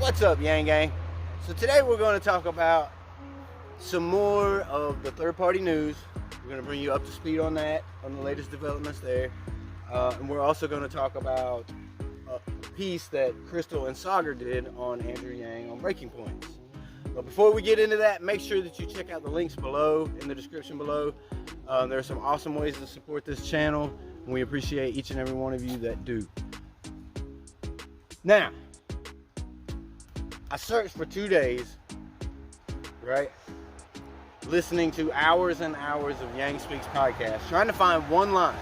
What's up, Yang Gang? So today we're going to talk about some more of the third-party news. We're going to bring you up to speed on that, on the latest developments there. And we're also going to talk about a piece that Crystal and Sagar did on Andrew Yang on Breaking Points. But before we get into that, make sure that you check out the links below, in the description below. There are some awesome ways to support this channel, and we appreciate each and every one of you that do. Now, I searched for 2 days, right? Listening to hours and hours of Yang Speaks podcast, trying to find one line.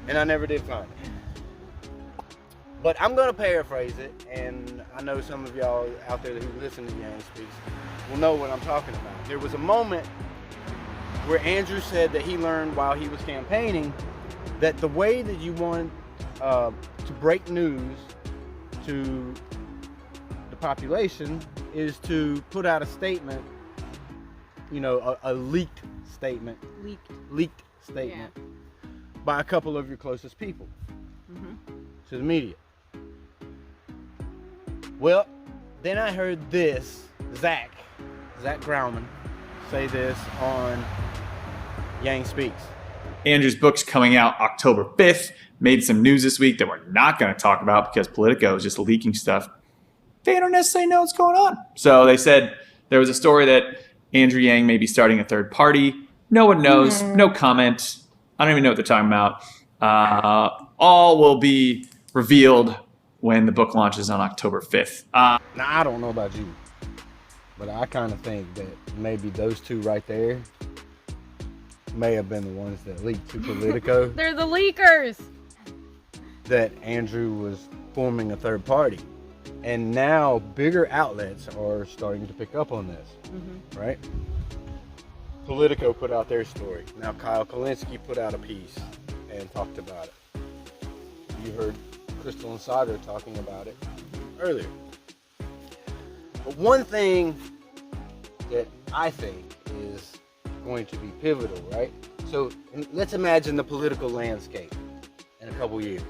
And I never did find it. But I'm gonna paraphrase it, and I know some of y'all out there who listen to Yang Speaks will know what I'm talking about. There was a moment where Andrew said that he learned while he was campaigning that the way that you want to break news to the population is to put out a statement, you know, a leaked statement. Leaked statement by a couple of your closest people to the media. Well, then I heard this, Zach Grauman, say this on Yang Speaks. Andrew's book's coming out October 5th. Made some news this week that we're not going to talk about because Politico is just leaking stuff. They don't necessarily know what's going on. So they said there was a story that Andrew Yang may be starting a third party. No one knows. No comment. I don't even know what they're talking about. All will be revealed when the book launches on October 5th. Now, I don't know about you, but I kind of think that maybe those two right there may have been the ones that leaked to Politico. They're the leakers. That Andrew was forming a third party. And now bigger outlets are starting to pick up on this, right? Politico put out their story. Now Kyle Kalinske put out a piece and talked about it. You heard Crystal and Sagar talking about it earlier. But one thing that I think is going to be pivotal, right? So let's imagine the political landscape in a couple years.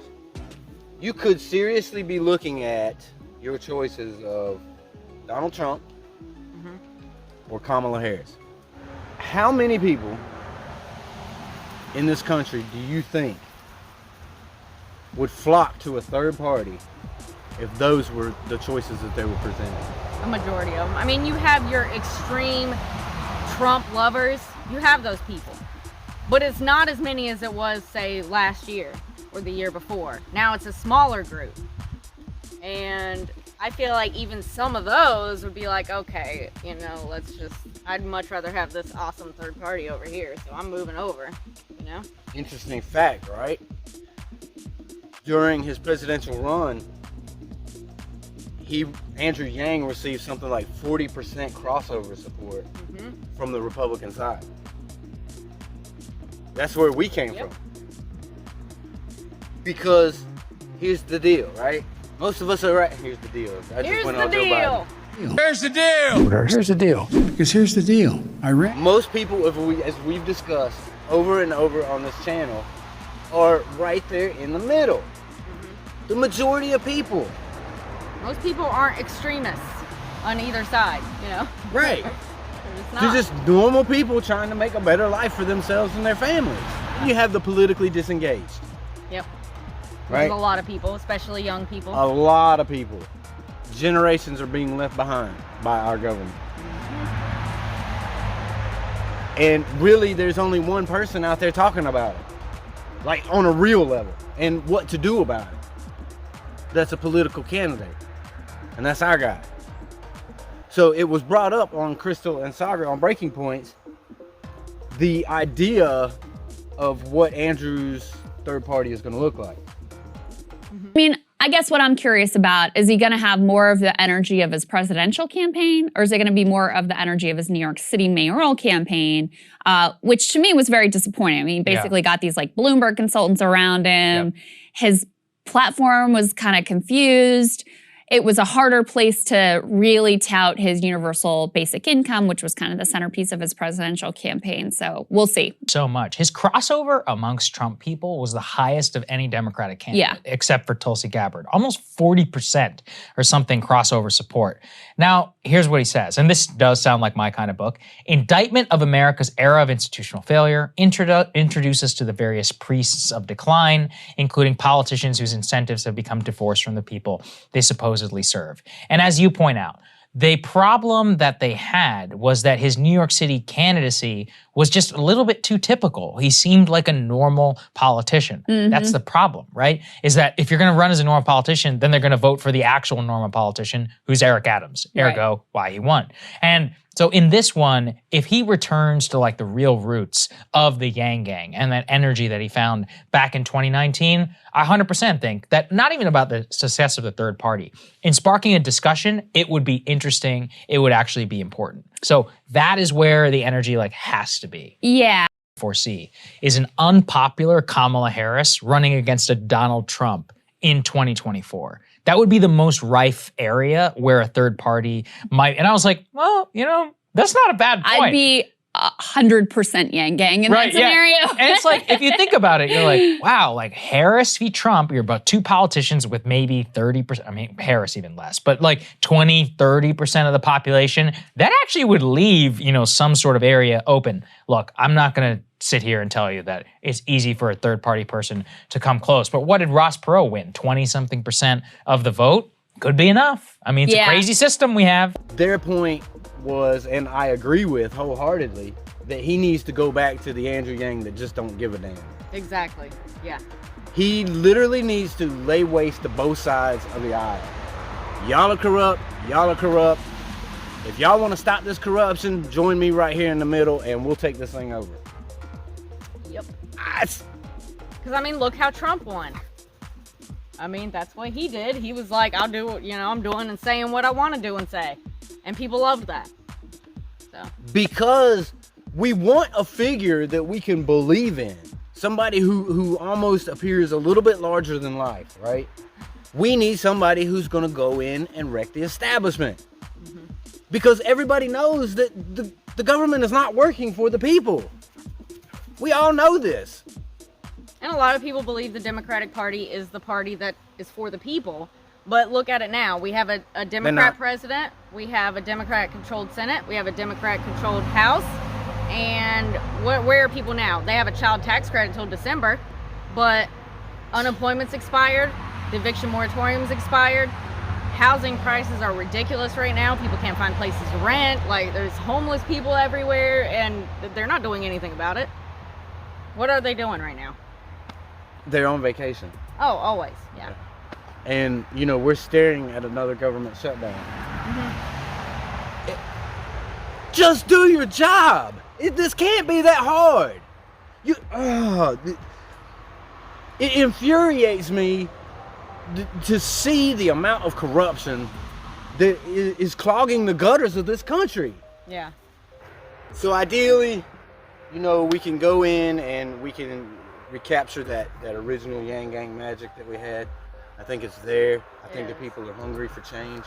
You could seriously be looking at your choices of Donald Trump or Kamala Harris. How many people in this country do you think would flock to a third party if those were the choices that they were presenting? A majority of them. I mean, you have your extreme Trump lovers. You have those people. But it's not as many as it was, say, last year or the year before. Now it's a smaller group. And I feel like even some of those would be like, okay, you know, I'd much rather have this awesome third party over here, so I'm moving over, you know? Interesting fact, right? During his presidential run, Andrew Yang received something like 40% crossover support from the Republican side. That's where we came from. Because here's the deal, right? Most of us are right. Here's the deal. Here's the deal. Here's the deal. Here's the deal. Because here's the deal. Most people, as we've discussed over and over on this channel, are right there in the middle. The majority of people. Most people aren't extremists on either side, you know? Right. They're just normal people trying to make a better life for themselves and their families. You have the politically disengaged. Yep. Right? There's a lot of people, especially young people. A lot of people. Generations are being left behind by our government. And really, there's only one person out there talking about it. Like, on a real level. And what to do about it. That's a political candidate. And that's our guy. So it was brought up on Crystal and Sagar on Breaking Points, the idea of what Andrew's third party is going to look like. I mean, I guess what I'm curious about, is he going to have more of the energy of his presidential campaign, or is it going to be more of the energy of his New York City mayoral campaign, which to me was very disappointing. I mean, he basically got these like Bloomberg consultants around him. His platform was kind of confused. it was a harder place to really tout his universal basic income, which was kind of the centerpiece of his presidential campaign. So we'll see. So much. His crossover amongst Trump people was the highest of any Democratic candidate, except for Tulsi Gabbard. Almost 40% or something crossover support. Now, here's what he says, and this does sound like my kind of book. Indictment of America's era of institutional failure introduces to the various priests of decline, including politicians whose incentives have become divorced from the people they supposedly serve. And as you point out, the problem that they had was that his New York City candidacy was just a little bit too typical. He seemed like a normal politician. That's the problem, right? Is that if you're going to run as a normal politician, then they're going to vote for the actual normal politician, who's Eric Adams, ergo why he won. And so in this one, if he returns to like the real roots of the Yang Gang and that energy that he found back in 2019, I 100% think that not even about the success of the third party, in sparking a discussion, it would be interesting. It would actually be important. So that is where the energy like has to be. Yeah. Foresee is an unpopular Kamala Harris running against a Donald Trump in 2024. That would be the most rife area where a third party might. And I was like, well, you know, that's not a bad point. I'd be 100% Yang Gang in that scenario. And it's like, if you think about it, you're like, wow, like Harris v. Trump, you're about two politicians with maybe 30%, I mean, Harris even less, but like 20, 30% of the population. That actually would leave, you know, some sort of area open. Look, I'm not going to sit here and tell you that it's easy for a third party person to come close. But what did Ross Perot win? 20-something% of the vote? Could be enough. I mean, it's a crazy system we have. Their point was, and I agree with wholeheartedly, that he needs to go back to the Andrew Yang that just don't give a damn. Exactly. Yeah. He literally needs to lay waste to both sides of the aisle. Y'all are corrupt. Y'all are corrupt. If y'all want to stop this corruption, join me right here in the middle and we'll take this thing over. Yep. Because, I mean, look how Trump won. I mean, that's what he did. He was like, I'll do what, you know, I'm doing and saying what I want to do and say. And people loved that. So. Because we want a figure that we can believe in. Somebody who almost appears a little bit larger than life, right? We need somebody who's going to go in and wreck the establishment. Because everybody knows that the government is not working for the people. We all know this. And a lot of people believe the Democratic Party is the party that is for the people. But look at it now. We have a Democrat president. We have a Democrat-controlled Senate. We have a Democrat-controlled House. And where are people now? They have a child tax credit until December. But unemployment's expired. The eviction moratorium's expired. Housing prices are ridiculous right now. People can't find places to rent. Like, there's homeless people everywhere. And they're not doing anything about it. What are they doing right now? They're on vacation. Oh, always, yeah. And, you know, we're staring at another government shutdown. Just do your job. This can't be that hard. It infuriates me to see the amount of corruption that is clogging the gutters of this country. Yeah. So ideally, you know, we can go in and we can recapture that original Yang Gang magic that we had. I think it's there. I think the people are hungry for change.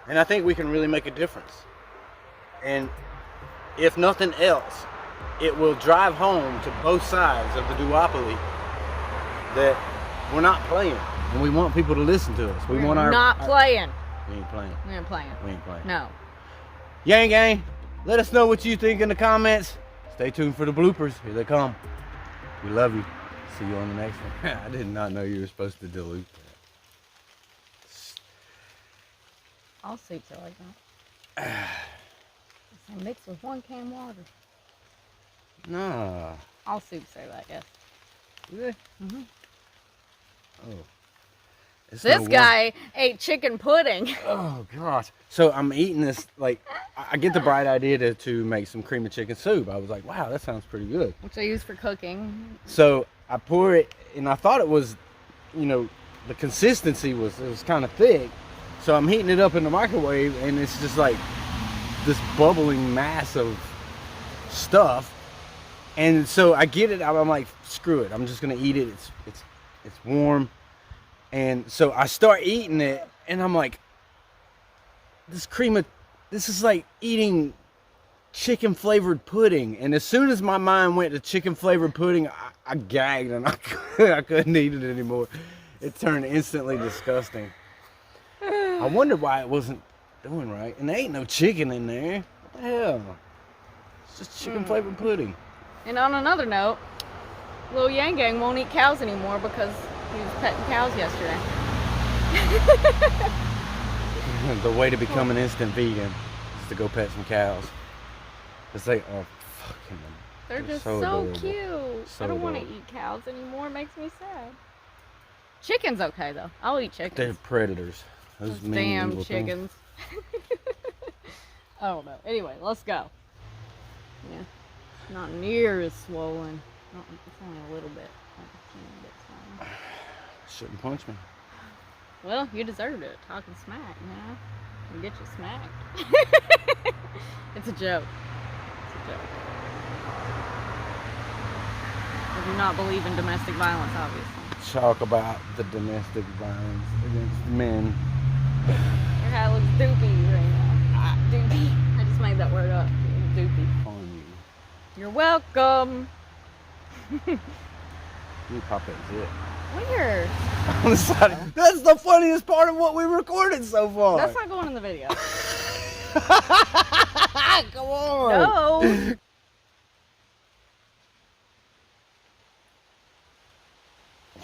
And I think we can really make a difference. And if nothing else, it will drive home to both sides of the duopoly that we're not playing. And we want people to listen to us. We want our... Not playing. We ain't playing. We ain't playing. We ain't playing. No. Yang Gang, let us know what you think in the comments. Stay tuned for the bloopers. Here they come. We love you. See you on the next one. I did not know you were supposed to dilute that. All soups are like that. It's mixed with 1 can water. Nah. All soups say that, yes. Really? Oh. This guy ate chicken pudding. Oh gosh. So I'm eating this, like, I get the bright idea to make some cream of chicken soup. I was like, wow, that sounds pretty good. Which I use for cooking. So I pour it, and I thought it was, you know, the consistency was kind of thick. So I'm heating it up in the microwave, and it's just like this bubbling mass of stuff. And so I get it, I'm like, screw it, I'm just gonna eat it. It's warm. And so I start eating it, And I'm like, this is like eating chicken flavored pudding. And as soon as my mind went to chicken flavored pudding, I gagged and I couldn't eat it anymore. It turned instantly disgusting. I wondered why it wasn't doing right. And there ain't no chicken in there. What the hell? It's just chicken flavored pudding. And on another note, Lil Yang Gang won't eat cows anymore because he was petting cows yesterday. The way to become an instant vegan is to go pet some cows. Because they are fucking... They're just so adorable. Cute. So I don't want to adorable. eat cows anymore. It makes me sad. Chicken's okay, though. I'll eat chickens. They're predators. Those mean damn little things. chickens. I don't know. Anyway, let's go. Yeah. Not near as swollen. It's only a little bit. Shouldn't punch me. Well, you deserved it. Talking smack, you know? You get you smacked. It's a joke. It's a joke. I do not believe in domestic violence, obviously. Talk about the domestic violence against men. Your hat looks doopy right now. Doopy. I just made that word up. Doopy. On you. You're welcome. You pop that zip. Weird. On the side. That's the funniest part of what we recorded so far. That's not going in the video. Come on. No.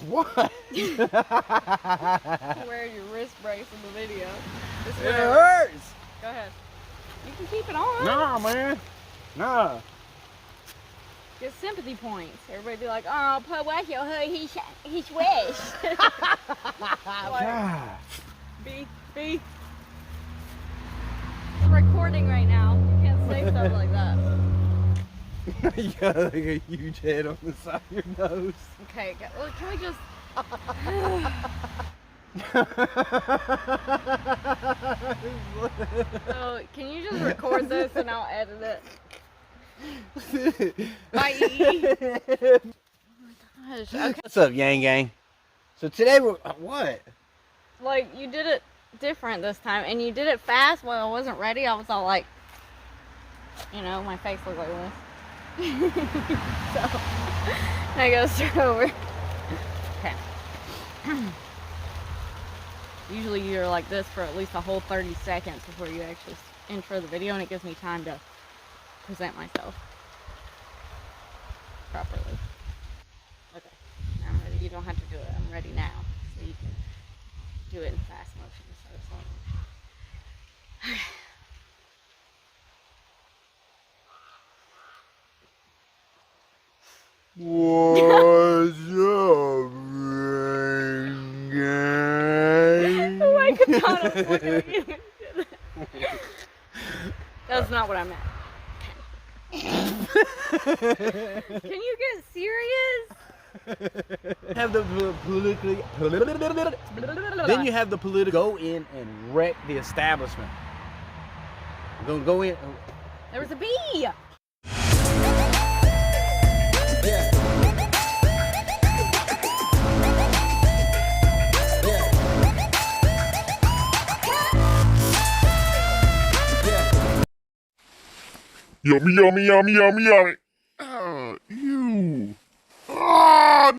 What? You're wearing your wrist brace in the video. It's It whatever. hurts. Go ahead. You can keep it on. Nah, man. Nah. Get sympathy points. Everybody be like, oh, Paul, why your hood? He's wish. God. Be. I'm recording right now. You can't say stuff like that. You got like a huge head on the side of your nose. Okay, well, can we just... So, can you just record this and I'll edit it? Bye. Oh my gosh. Okay. What's up, Yang Gang? So today we're... What? Like, you did it different this time, and you did it fast when I wasn't ready. I was all like, you know, my face looked like this. So, I gotta start over. Okay. Usually you're like this for at least a whole 30 seconds before you actually intro the video, and it gives me time to present myself properly. Okay, now I'm ready. You don't have to do it. I'm ready now, so you can do it in fast motion instead of slow motion. What's up, Gang? Oh my god, I'm looking at you. That's not what I meant. Can you get serious? Have the politically... Then you have the political go in and wreck the establishment. Go in... There was a bee! Yummy, yummy, yummy, yummy, yummy. Oh, ew. Ah!